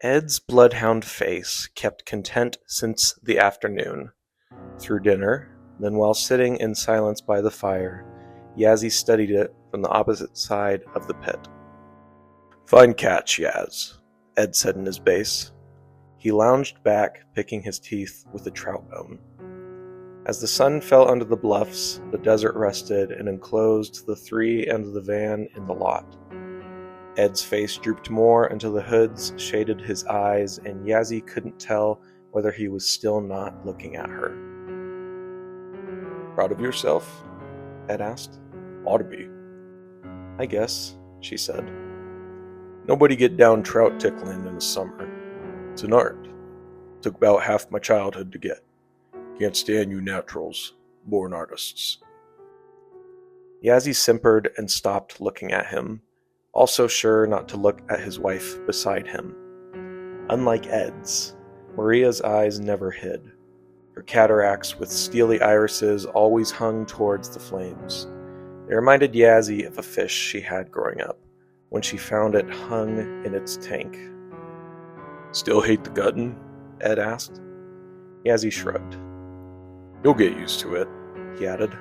Ed's bloodhound face kept content since the afternoon. Through dinner, then while sitting in silence by the fire, Yazzie studied it from the opposite side of the pit. "Fine catch, Yaz," Ed said in his bass. He lounged back, picking his teeth with a trout bone. As the sun fell under the bluffs, the desert rested and enclosed the three and the van in the lot. Ed's face drooped more until the hoods shaded his eyes, and Yazzie couldn't tell whether he was still not looking at her. "Proud of yourself?" Ed asked. "Ought to be." "I guess," she said. "Nobody get down trout tickling in the summer. It's an art. Took about half my childhood to get. Can't stand you naturals, born artists." Yazzie simpered and stopped looking at him, also sure not to look at his wife beside him. Unlike Ed's, Maria's eyes never hid. Her cataracts with steely irises always hung towards the flames. They reminded Yazzie of a fish she had growing up, when she found it hung in its tank. "Still hate the gutting?" Ed asked. Yazzie shrugged. "You'll get used to it," he added.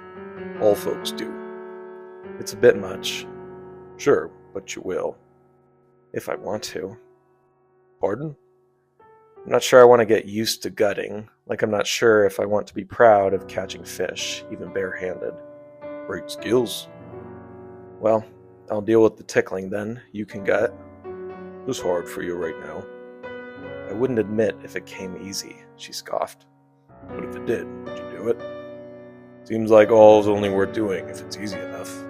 "All folks do." "It's a bit much." "Sure, but you will." "If I want to." "Pardon?" "I'm not sure I want to get used to gutting, like I'm not sure if I want to be proud of catching fish, even barehanded." "Great skills." "Well, I'll deal with the tickling then. You can gut." "It's hard for you right now." "I wouldn't admit if it came easy," she scoffed. "But if it did, would you do it?" "Seems like all's only worth doing if it's easy enough."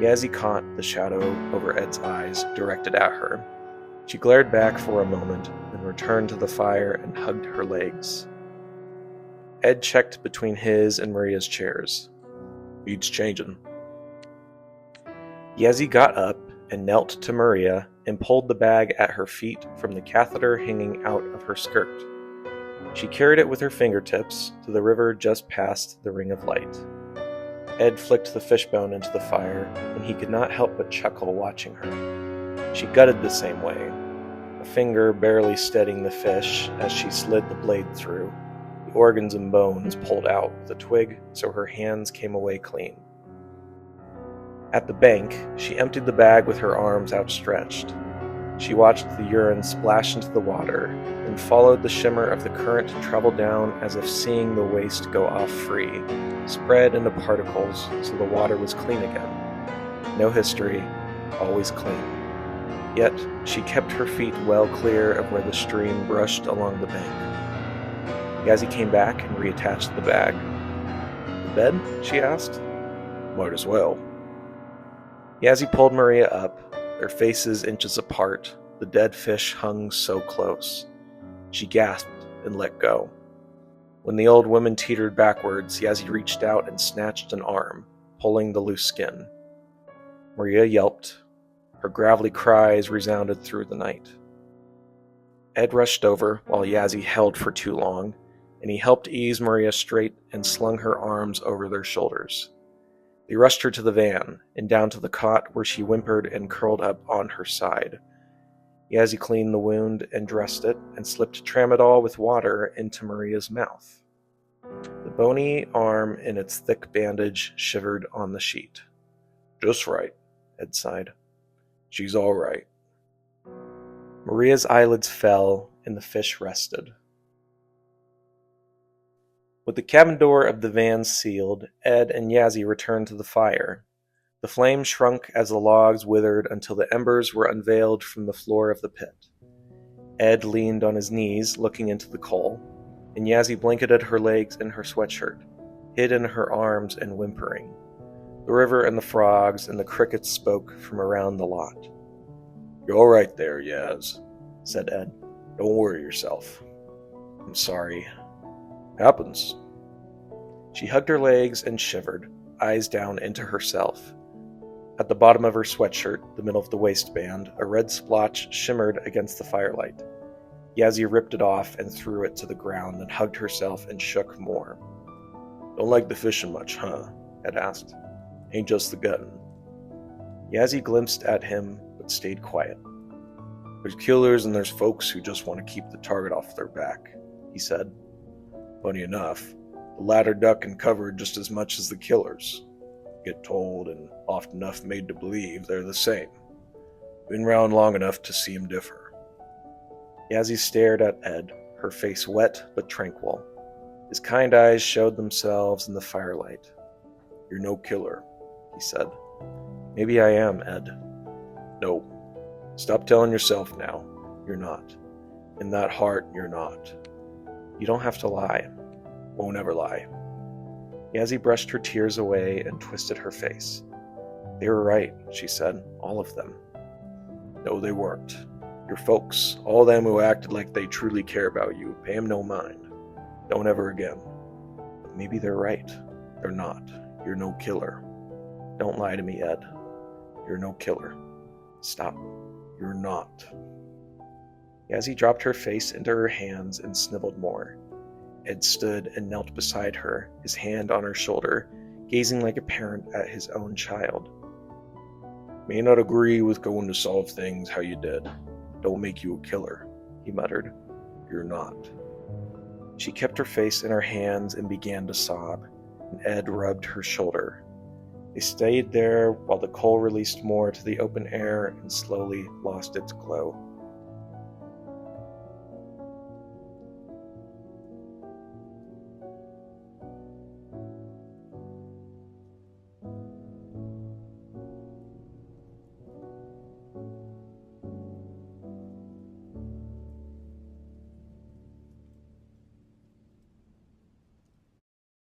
Yazzie caught the shadow over Ed's eyes directed at her. She glared back for a moment, then returned to the fire and hugged her legs. Ed checked between his and Maria's chairs. "Needs changing." Yazzie got up and knelt to Maria and pulled the bag at her feet from the catheter hanging out of her skirt. She carried it with her fingertips to the river just past the ring of light. Ed flicked the fishbone into the fire, and he could not help but chuckle watching her. She gutted the same way, a finger barely steadying the fish as she slid the blade through, the organs and bones pulled out with a twig so her hands came away clean. At the bank, she emptied the bag with her arms outstretched. She watched the urine splash into the water, and followed the shimmer of the current travel down as if seeing the waste go off free, spread into particles so the water was clean again. No history, always clean. Yet she kept her feet well clear of where the stream brushed along the bank. Yazzie came back and reattached the bag. "The bed?" she asked. "Might as well." Yazzie pulled Maria up, their faces inches apart, the dead fish hung so close. She gasped and let go. When the old woman teetered backwards, Yazzie reached out and snatched an arm, pulling the loose skin. Maria yelped. Her gravelly cries resounded through the night. Ed rushed over while Yazzie held for too long, and he helped ease Maria straight and slung her arms over their shoulders. They rushed her to the van, and down to the cot where she whimpered and curled up on her side. Yazzie cleaned the wound and dressed it, and slipped tramadol with water into Maria's mouth. The bony arm in its thick bandage shivered on the sheet. "Just right," Ed sighed. "She's all right." Maria's eyelids fell, and the fish rested. With the cabin door of the van sealed, Ed and Yazzie returned to the fire. The flame shrunk as the logs withered until the embers were unveiled from the floor of the pit. Ed leaned on his knees, looking into the coal, and Yazzie blanketed her legs in her sweatshirt, hid in her arms and whimpering. The river and the frogs and the crickets spoke from around the lot. "You're all right there, Yaz," said Ed. "Don't worry yourself." "I'm sorry." "Happens." She hugged her legs and shivered, eyes down into herself. At the bottom of her sweatshirt, the middle of the waistband, a red splotch shimmered against the firelight. Yazzie ripped it off and threw it to the ground, then hugged herself and shook more. "Don't like the fishing much, huh?" Ed asked. "Ain't just the gutting." Yazzie glimpsed at him, but stayed quiet. There's killers and there's folks who just want to keep the target off their back, he said. Funny enough, the latter duck and cover just as much as the killers. Get told and often enough made to believe they're the same. Been round long enough to see 'em differ. Yazzie stared at Ed, her face wet but tranquil. His kind eyes showed themselves in the firelight. You're no killer, he said. Maybe I am, Ed. No. Stop telling yourself now. You're not. In that heart, you're not. You don't have to lie. Won't ever lie. Yazzie brushed her tears away and twisted her face. They were right, she said. All of them. No, they weren't. Your folks, all them who acted like they truly care about you, pay 'em no mind. Don't ever again. But maybe they're right. They're not. You're no killer. Don't lie to me, Ed. You're no killer. Stop. You're not. Yazzie dropped her face into her hands and sniveled more. Ed stood and knelt beside her, his hand on her shoulder, gazing like a parent at his own child. May not agree with going to solve things how you did. Don't make you a killer, he muttered. You're not. She kept her face in her hands and began to sob, and Ed rubbed her shoulder. They stayed there while the coal released more to the open air and slowly lost its glow.